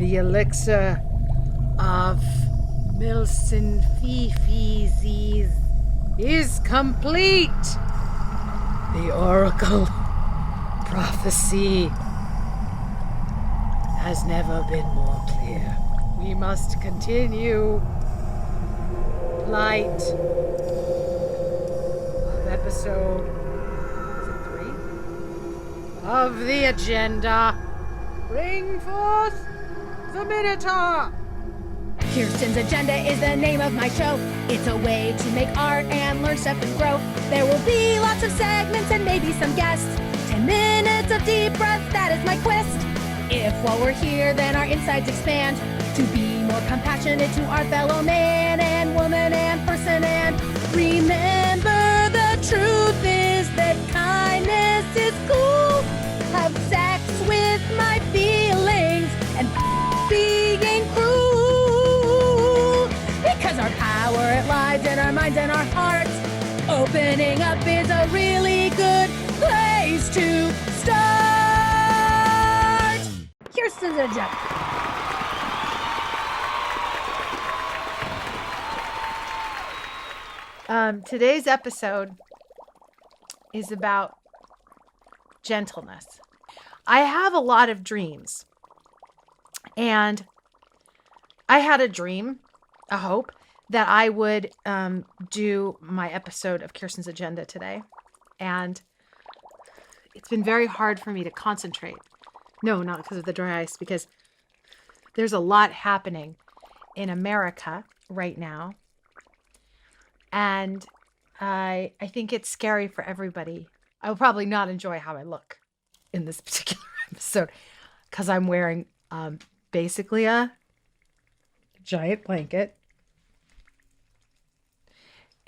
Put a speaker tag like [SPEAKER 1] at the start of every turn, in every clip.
[SPEAKER 1] The elixir of Milson Fifis is complete. The oracle prophecy has never been more clear. We must continue. Light of episode 3 of the agenda. Bring forth the Minotaur.
[SPEAKER 2] Kirsten's Agenda is the name of my show. It's a way to make art and learn stuff and grow. There will be lots of segments and maybe some guests. 10 minutes of deep breath, that is my quest. If while we're here, then our insides expand to be more compassionate to our fellow man and woman and person. And remember, the truth is that kindness is cool. Have sex with my feelings and being cruel. Because our power, it lies in our minds and our hearts. Opening up is a really good place to start. Kirsten's Agenda.
[SPEAKER 1] Today's episode is about gentleness. I have a lot of dreams, and I had a dream, a hope, that I would do my episode of Kirsten's Agenda today, and it's been very hard for me to concentrate. No, not because of the dry ice, because there's a lot happening in America right now, and I think it's scary for everybody. I will probably not enjoy how I look in this particular episode because I'm wearing basically a giant blanket,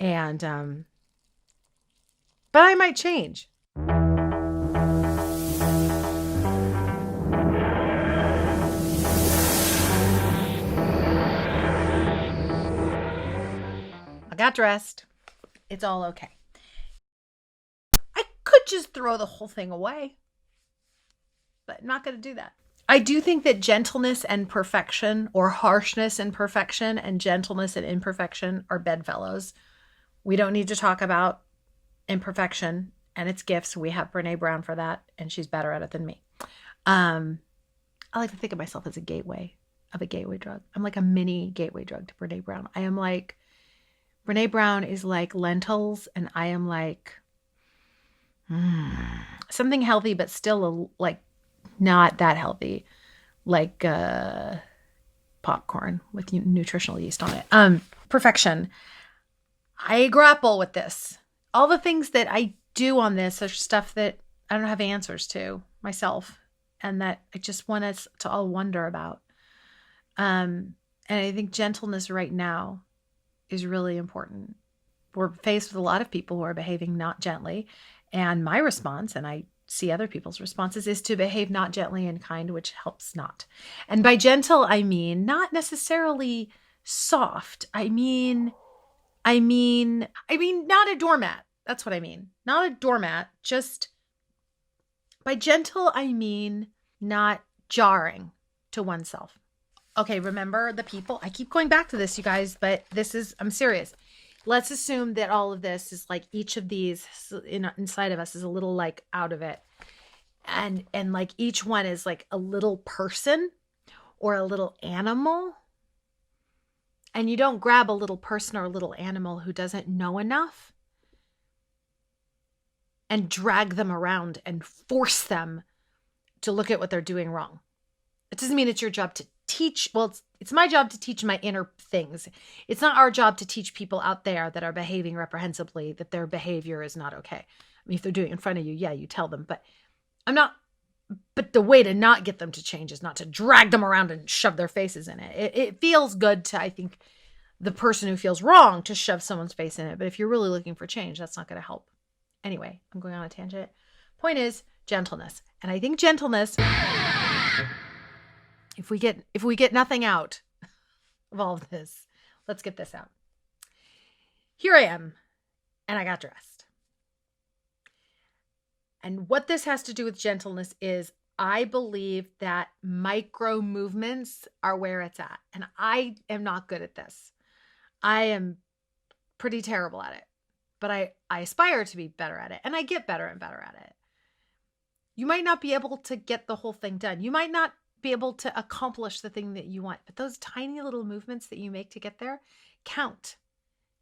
[SPEAKER 1] and but I might change. I got dressed. It's all okay. I could just throw the whole thing away, but I'm not going to do that. I do think that gentleness and perfection, or harshness and perfection, and gentleness and imperfection are bedfellows. We don't need to talk about imperfection and its gifts. We have Brene Brown for that, and she's better at it than me. I like to think of myself as a gateway drug. I'm like a mini gateway drug to Brene Brown. I am like, Brene Brown is like lentils, and I am like something healthy, but still like not that healthy, like popcorn with nutritional yeast on it. Perfection. I grapple with this. All the things that I do on this are stuff that I don't have answers to myself, and that I just want us to all wonder about. And I think gentleness right now is really important. We're faced with a lot of people who are behaving not gently, and my response, and I see other people's responses, is to behave not gently and kind, which helps not. And by gentle, I mean not necessarily soft. I mean not a doormat. That's what I mean. Not a doormat. Just by gentle, I mean not jarring to oneself. Okay, remember the people. I keep going back to this, you guys, but I'm serious. Let's assume that all of this is like each of these inside of us is a little like out of it. And like each one is like a little person or a little animal. And you don't grab a little person or a little animal who doesn't know enough and drag them around and force them to look at what they're doing wrong. It doesn't mean it's your job to teach. Well, it's my job to teach my inner things. It's not our job to teach people out there that are behaving reprehensibly that their behavior is not okay. I mean, if they're doing it in front of you, yeah, you tell them, but the way to not get them to change is not to drag them around and shove their faces in it. It feels good to, I think, the person who feels wrong to shove someone's face in it. But if you're really looking for change, that's not going to help. Anyway, I'm going on a tangent. Point is gentleness. And I think gentleness, if we get nothing out of all of this, let's get this out. Here I am, and I got dressed. And what this has to do with gentleness is I believe that micro movements are where it's at. And I am not good at this. I am pretty terrible at it, but I aspire to be better at it, and I get better and better at it. You might not be able to get the whole thing done. You might not be able to accomplish the thing that you want, but those tiny little movements that you make to get there count.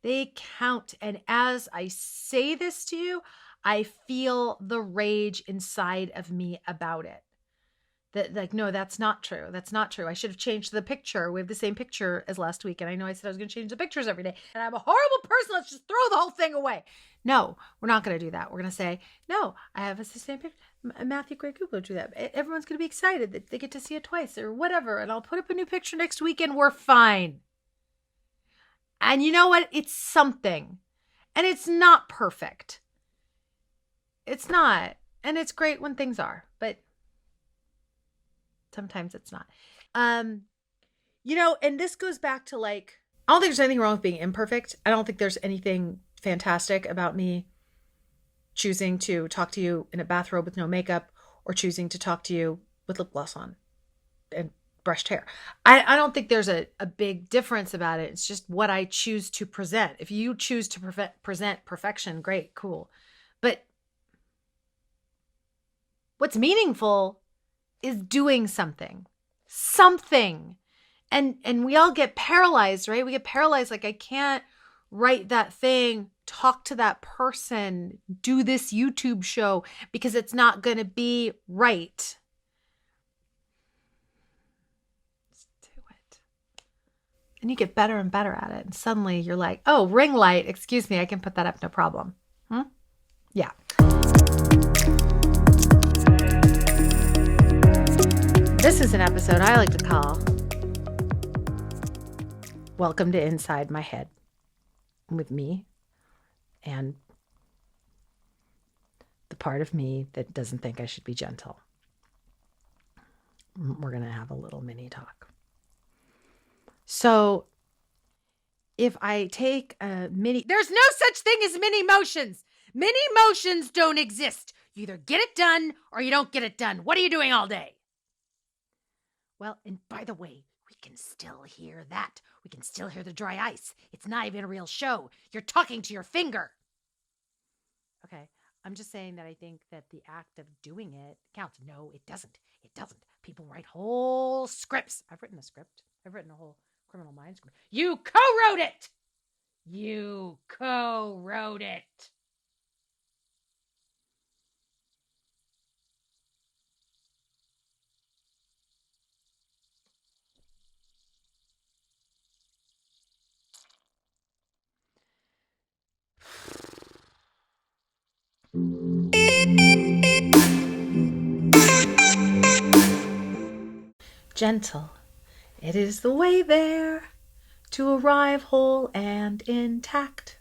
[SPEAKER 1] They count. And as I say this to you, I feel the rage inside of me about it. That, like, no, that's not true. That's not true. I should have changed the picture. We have the same picture as last week. And I know I said I was going to change the pictures every day. And I'm a horrible person. Let's just throw the whole thing away. No, we're not going to do that. We're going to say, no, I have the same picture. Matthew Gray Google do that. Everyone's going to be excited that they get to see it twice or whatever. And I'll put up a new picture next week and we're fine. And you know what? It's something. And it's not perfect. It's not. And it's great when things are. But sometimes it's not. You know, and this goes back to, like, I don't think there's anything wrong with being imperfect. I don't think there's anything fantastic about me choosing to talk to you in a bathrobe with no makeup or choosing to talk to you with lip gloss on and brushed hair. I don't think there's a big difference about it. It's just what I choose to present. If you choose to present perfection, great, cool. But what's meaningful is doing something. And we all get paralyzed, right? We get paralyzed. Like, I can't write that thing, talk to that person, do this YouTube show because it's not going to be right. Just do it. And you get better and better at it. And suddenly you're like, oh, ring light. Excuse me. I can put that up. No problem. Yeah. This is an episode I like to call Welcome to Inside My Head, with me and the part of me that doesn't think I should be gentle. We're going to have a little mini talk. So if I take a there's no such thing as mini motions. Mini motions don't exist. You either get it done or you don't get it done. What are you doing all day? Well, and by the way, we can still hear that. We can still hear the dry ice. It's not even a real show. You're talking to your finger. Okay, I'm just saying that I think that the act of doing it counts. No, it doesn't. It doesn't. People write whole scripts. I've written a script. I've written a whole Criminal Minds script. You co-wrote it. You co-wrote it. Gentle, it is the way there to arrive whole and intact.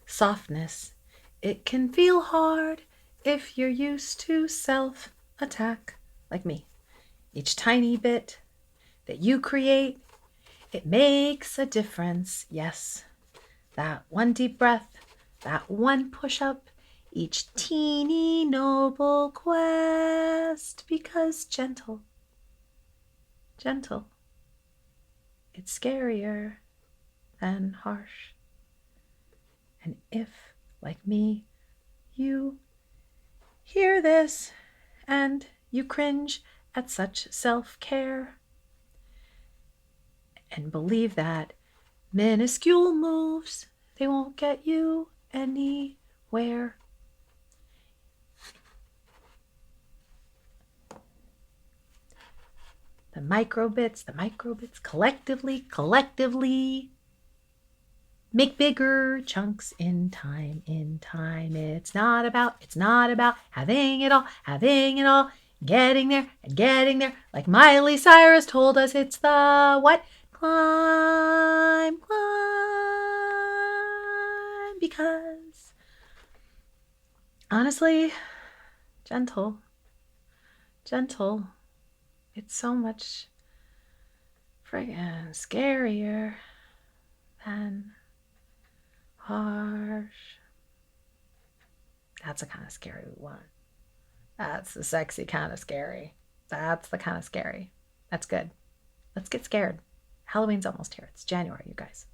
[SPEAKER 1] Softness, it can feel hard if you're used to self-attack, like me. Each tiny bit that you create, it makes a difference, yes. That one deep breath, that one push-up, each teeny noble quest, because gentle, it's scarier than harsh. And if, like me, you hear this and you cringe at such self-care and believe that minuscule moves, they won't get you anywhere. The microbits collectively make bigger chunks in time. It's not about having it all, getting there. Like Miley Cyrus told us, it's the what? Climb. Because honestly, gentle, it's so much friggin' scarier than harsh. That's the kind of scary we want. That's the sexy kind of scary. That's the kind of scary. That's good. Let's get scared. Halloween's almost here. It's January, you guys.